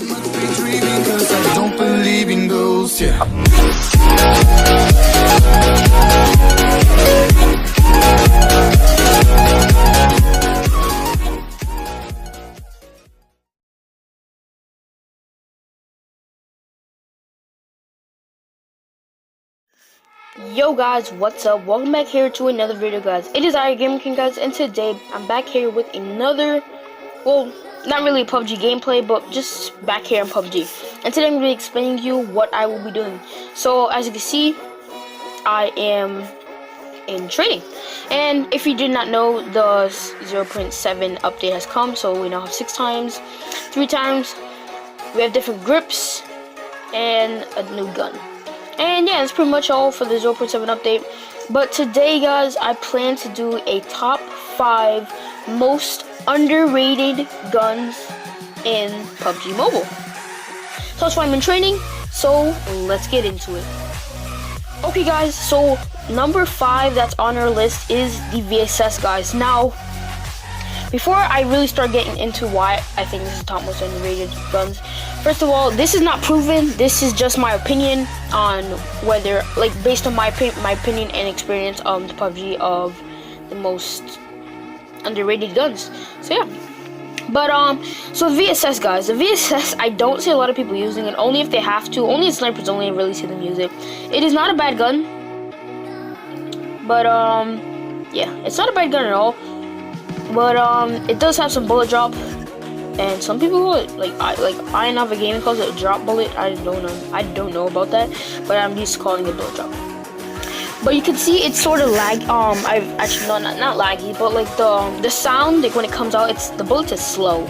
Must be dreaming 'cause I don't believe in ghosts, yeah. Yo guys, what's up? Welcome back here to another video, guys. It is iiGamerKing, guys, and today I'm back here with another, well, not really a PUBG gameplay, but just back here in PUBG. And today I'm going to be explaining to you what I will be doing. So as you can see, I am in training, and if you did not know, the 0.7 update has come, so we now have 6 times, 3 times. We have different grips and a new gun. And yeah, that's pretty much all for the 0.7 update. But today, guys, I plan to do a top 5 most underrated guns in PUBG Mobile. So that's why I'm in training, so let's get into it. Okay, guys, so number 5 that's on our list is the VSS, guys. Now, before I really start getting into why I think this is the top most underrated guns, first of all, this is not proven. This is just my opinion on whether, like, based on my opinion and experience on the PUBG of the most underrated guns. So yeah. But so VSS, guys, the VSS, I don't see a lot of people using it. Only if they have to. Only in snipers only really see them use it. It is not a bad gun. But yeah, it's not a bad gun at all. But it does have some bullet drop, and some people call it, like iiNovaGamingYT calls it a drop bullet. I don't know about that, but I'm used to calling it bullet drop. But you can see it's sort of lag. I've actually not laggy, but like the sound, like when it comes out, the bullet is slow.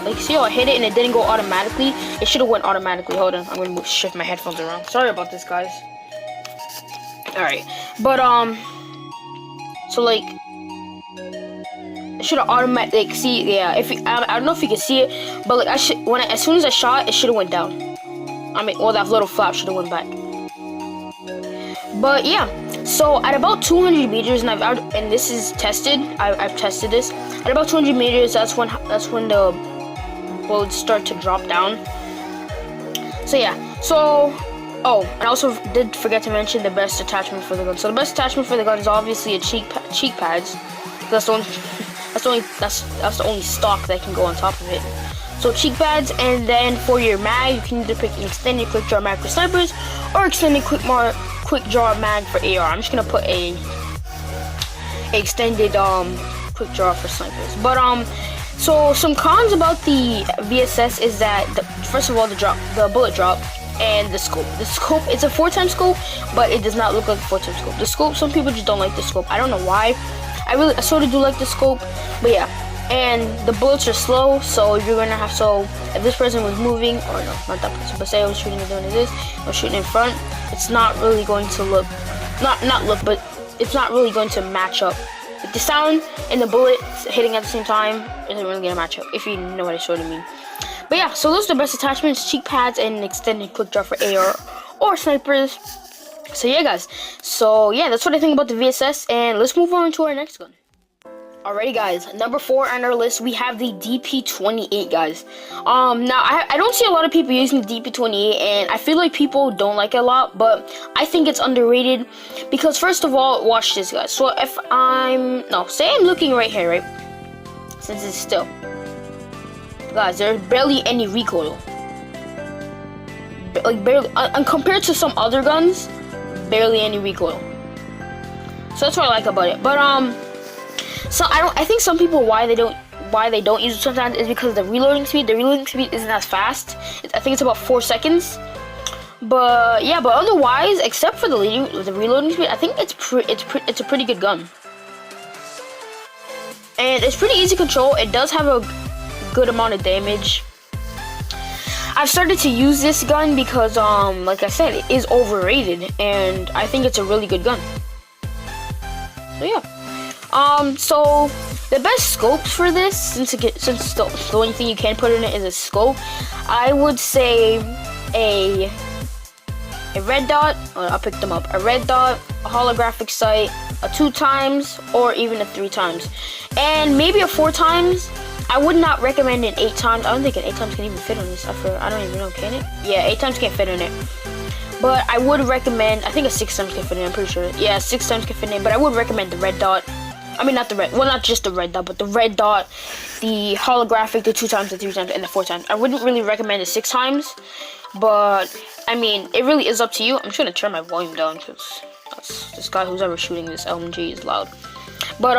Like, see how I hit it and it didn't go automatically? It should have went automatically. Hold on, I'm gonna shift my headphones around. Sorry about this, guys. All right, but so like, should have automatic, like, see, yeah, if you, I don't know if you can see it, but like as soon as I shot, it should have went down. I mean, well, that little flap should have went back. But yeah, so at about 200 meters, and this is tested. I've tested this at about 200 meters. That's when the bullets start to drop down. So yeah, so and I also did forget to mention the best attachment for the gun. So the best attachment for the gun is obviously a cheek pads. That's the only stock that can go on top of it. So cheek pads, and then for your mag, you can either pick an extended quick draw mag for snipers or extended quick draw mag for AR. I'm just gonna put a extended quick draw for snipers. But so some cons about the VSS is that first of all, the bullet drop, and the scope. The scope, it's a 4x scope, but it does not look like a 4x scope. The scope, some people just don't like the scope. I don't know why. I sort of do like the scope, but yeah. And the bullets are slow, so you're gonna have, so if this person was moving, or no, not that person, but say I was shooting and doing this, I was shooting in front, it's not really going to look, but it's not really going to match up. Like, the sound and the bullet hitting at the same time isn't really gonna match up, if you know what I sort of mean. But yeah, so those are the best attachments: cheek pads and extended quick draw for AR or snipers. So yeah, guys, so yeah, that's what I think about the VSS, and let's move on to our next gun. Alrighty, guys, number 4 on our list, we have the DP28, guys. Now I don't see a lot of people using the DP28, and I feel like people don't like it a lot, but I think it's underrated because, first of all, watch this, guys. So if say I'm looking right here, right, since it's still, guys, there's barely any recoil, like barely, and compared to some other guns, barely any recoil. So that's what I like about it. But so I think some people why they don't use it sometimes is because the reloading speed. The reloading speed isn't as fast. I think it's about 4 seconds. But yeah, but otherwise, except for the reloading speed, I think it's a pretty good gun. And it's pretty easy to control. It does have a good amount of damage. I've started to use this gun because, like I said, it is overrated, and I think it's a really good gun. So yeah. So the best scopes for this, since the only thing you can put in it is a scope, I would say a red dot. I'll pick them up. A red dot, a holographic sight, a 2x, or even a 3x, and maybe a 4x. I would not recommend it 8 times. I don't think an 8 times can even fit on this. I don't even know, can it? Yeah, 8 times can't fit on it. But I would recommend, I think a 6 times can fit in it, I'm pretty sure. Yeah, 6 times can fit in it, but I would recommend the red dot. I mean, not the red, well, not just the red dot, but the red dot, the holographic, the 2 times, the 3 times, and the 4 times. I wouldn't really recommend the 6 times, but, I mean, it really is up to you. I'm just gonna turn my volume down, because this guy who's ever shooting this LMG is loud. But,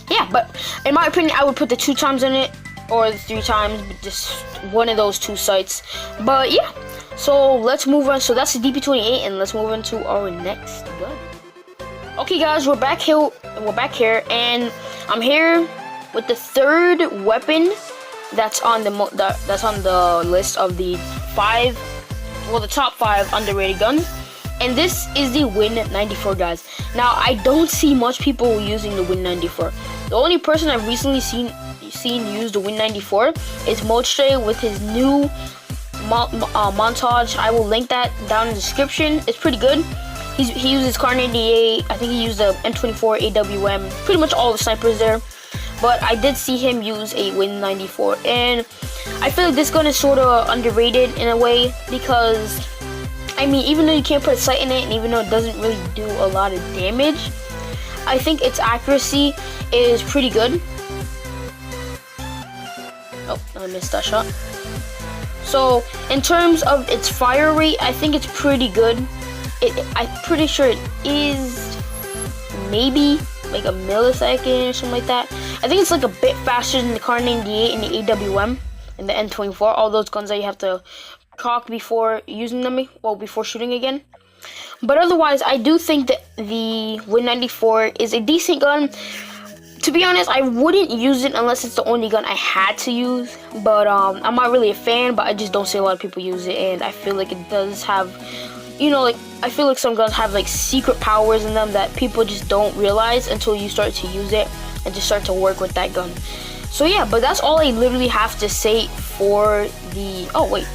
yeah, but in my opinion, I would put the 2 times in it, or the 3 times, just one of those 2 sights. But, yeah. So let's move on. So that's the DP28, and let's move on to our next gun. Okay, guys, we're back here. And I'm here with the 3rd weapon that's on the list of the 5, well, the top 5 underrated guns. And this is the Win94, guys. Now, I don't see much people using the Win94. The only person I've recently seen use the Win94 is Motre with his new montage. I will link that down in the description. It's pretty good. He uses Kar 98. I think he used the M24 AWM. Pretty much all the snipers there. But I did see him use a Win94, and I feel like this gun is sort of underrated in a way, because I mean, even though you can't put a sight in it, and even though it doesn't really do a lot of damage, I think its accuracy is pretty good. Oh, I missed that shot. So, in terms of its fire rate, I think it's pretty good. I'm pretty sure it is maybe like a millisecond or something like that. I think it's like a bit faster than the Kar 98 and the AWM and the M24. All those guns that you have to cock before using them, well, before shooting again. But otherwise, I do think that the Win94 is a decent gun. To be honest, I wouldn't use it unless it's the only gun I had to use. But I'm not really a fan, but I just don't see a lot of people use it. And I feel like it does have, you know, like, I feel like some guns have like secret powers in them that people just don't realize until you start to use it and just start to work with that gun. So yeah, but that's all I literally have to say for the, oh wait.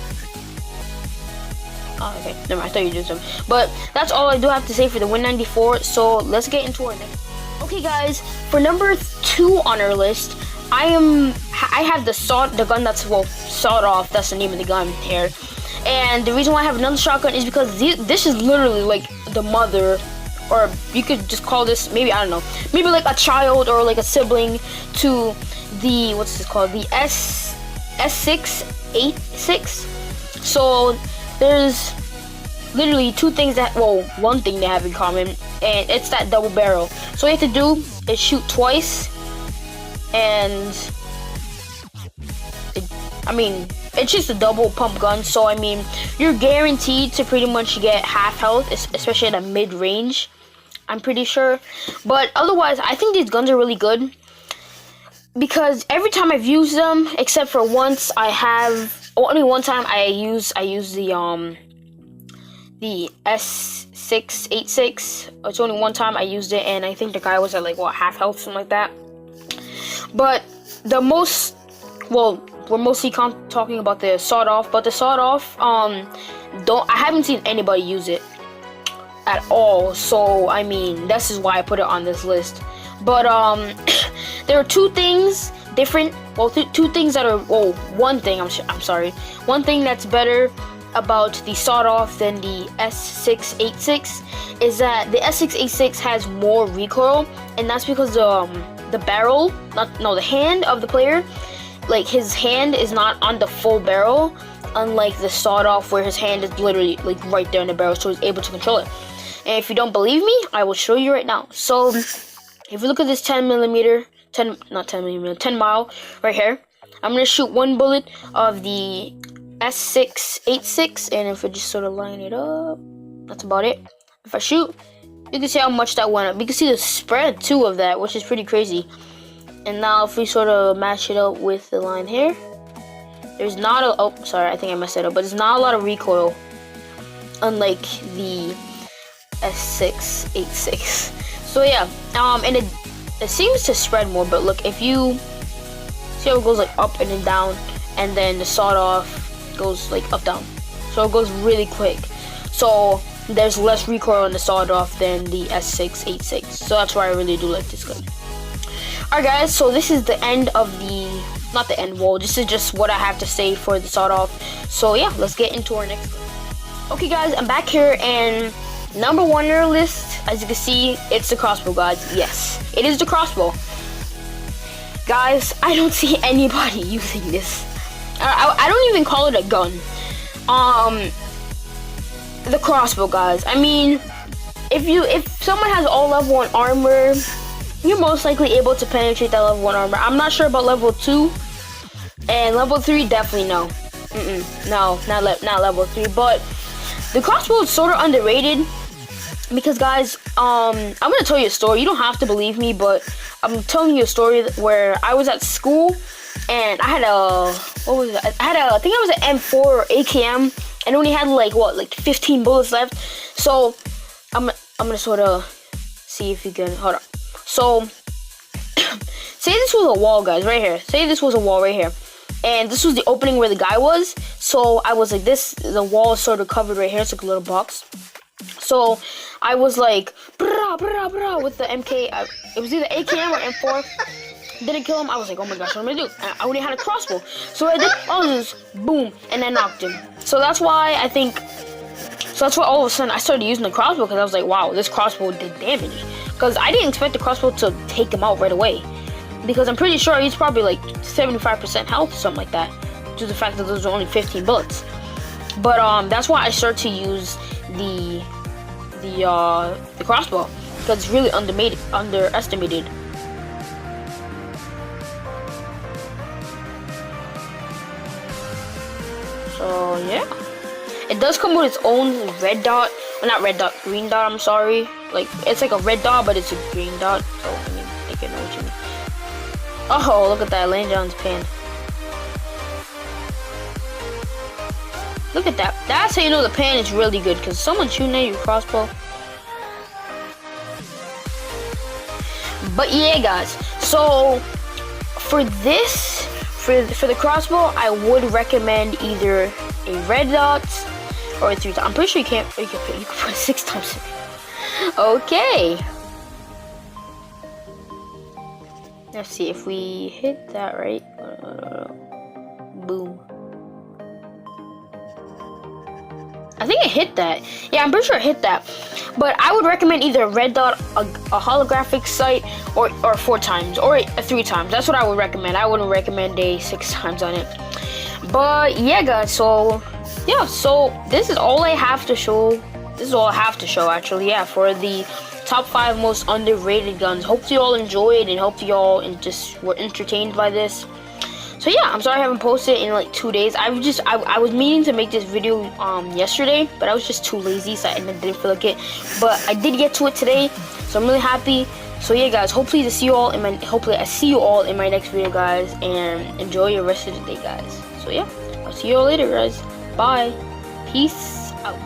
Oh, okay, never mind, I thought you were doing something. But that's all I do have to say for the Win94, so let's get into our next. Okay guys, for number 2 on our list, I have the gun that's, well, sawed off, that's the name of the gun here. And the reason why I have another shotgun is because this is literally like the mother, or you could just call this, maybe, I don't know, maybe like a child or like a sibling to the, what's this called, the S686. So there's literally 2 things that, well, 1 thing they have in common, and it's that double barrel. So what you have to do is shoot twice, and it's just a double pump gun. So I mean, you're guaranteed to pretty much get half health, especially at a mid range, I'm pretty sure. But otherwise, I think these guns are really good, because every time I've used them, except for once, only one time I used the S686. It's only one time I used it, and I think the guy was at like, what, half health, something like that. But the most, well, we're mostly talking about the sawed off, but the sawed off, I haven't seen anybody use it at all. So I mean, this is why I put it on this list. But there are 2 things different. Well, 2 things that are, well, 1 thing, I'm sorry, 1 thing that's better about the sawed off than the S686 is that the S686 has more recoil, and that's because the barrel, the hand of the player, like his hand is not on the full barrel, unlike the sawed off where his hand is literally like right there in the barrel, so he's able to control it. And if you don't believe me, I will show you right now. So if you look at this 10 mile right here, I'm gonna shoot 1 bullet of the S686, and if I just sort of line it up, that's about it. If I shoot, you can see how much that went up. You can see the spread too of that, which is pretty crazy. And now if we sort of match it up with the line here, there's not a, oh sorry, I think I messed it up, but there's not a lot of recoil, unlike the S686. So yeah, and it seems to spread more, but look, if you see how it goes like up and then down, and then the sawed off goes like up down, so it goes really quick. So there's less recoil on the sawed off than the S686. So that's why I really do like this gun. Alright guys, so this is the end of the not the end. Well, this is just what I have to say for the start off. So yeah, let's get into our next one. Okay, guys, I'm back here, and number 1 on our list, as you can see, it's the crossbow, guys. Yes, it is the crossbow. Guys, I don't see anybody using this. I don't even call it a gun. The crossbow, guys. I mean, if someone has all level 1 armor, you're most likely able to penetrate that level 1 armor. I'm not sure about level 2, and level 3 definitely no. No, not level 3. But the crossbow is sort of underrated because, guys, I'm gonna tell you a story. You don't have to believe me, but I'm telling you a story where I was at school and I had a I think it was an M4 or AKM, and only had like 15 bullets left. So I'm gonna sort of see if you can hold on. So say this was a wall, guys, right here. Say this was a wall right here, and this was the opening where the guy was. So I was like this. The wall is sort of covered right here. It's like a little box. So I was like brah, brah, brah, with the MK. It was either AKM or M4. Didn't kill him. I was like, oh my gosh, what am I gonna do? I only had a crossbow. So I did all this, boom, and I knocked him. So that's why I think. So that's why all of a sudden I started using the crossbow, because I was like, wow, this crossbow did damage. Because I didn't expect the crossbow to take him out right away. Because I'm pretty sure he's probably like 75% health, something like that, due to the fact that there's only 15 bullets. But that's why I started to use the crossbow, because it's really underestimated. So yeah, it does come with its own red dot. Well, not red dot, green dot. I'm sorry. Like, it's like a red dot, but it's a green dot. So I mean, I can know what you mean. Oh, look at that, laying down his pan. Look at that. That's how you know the pan is really good, because someone's shooting at your crossbow. But yeah, guys. So for this, for the crossbow, I would recommend either a red dot or a 3 times. I'm pretty sure you can put 6 times. Okay. Let's see if we hit that right. Boom. I think I hit that. Yeah, I'm pretty sure I hit that. But I would recommend either a red dot, a holographic sight, or 4 times, or a 3 times. That's what I would recommend. I wouldn't recommend a 6 times on it. But yeah, guys. So yeah. So this is all I have to show. This is all I have to show, actually. Yeah, for the top 5 most underrated guns. Hopefully you all enjoyed, and hopefully you all just were entertained by this. So yeah, I'm sorry I haven't posted in like 2 days. I was meaning to make this video yesterday, but I was just too lazy, so I didn't feel like it. But I did get to it today, so I'm really happy. So yeah, guys, hopefully I see you all in my next video, guys, and enjoy your rest of the day, guys. So yeah, I'll see you all later, guys. Bye. Peace out.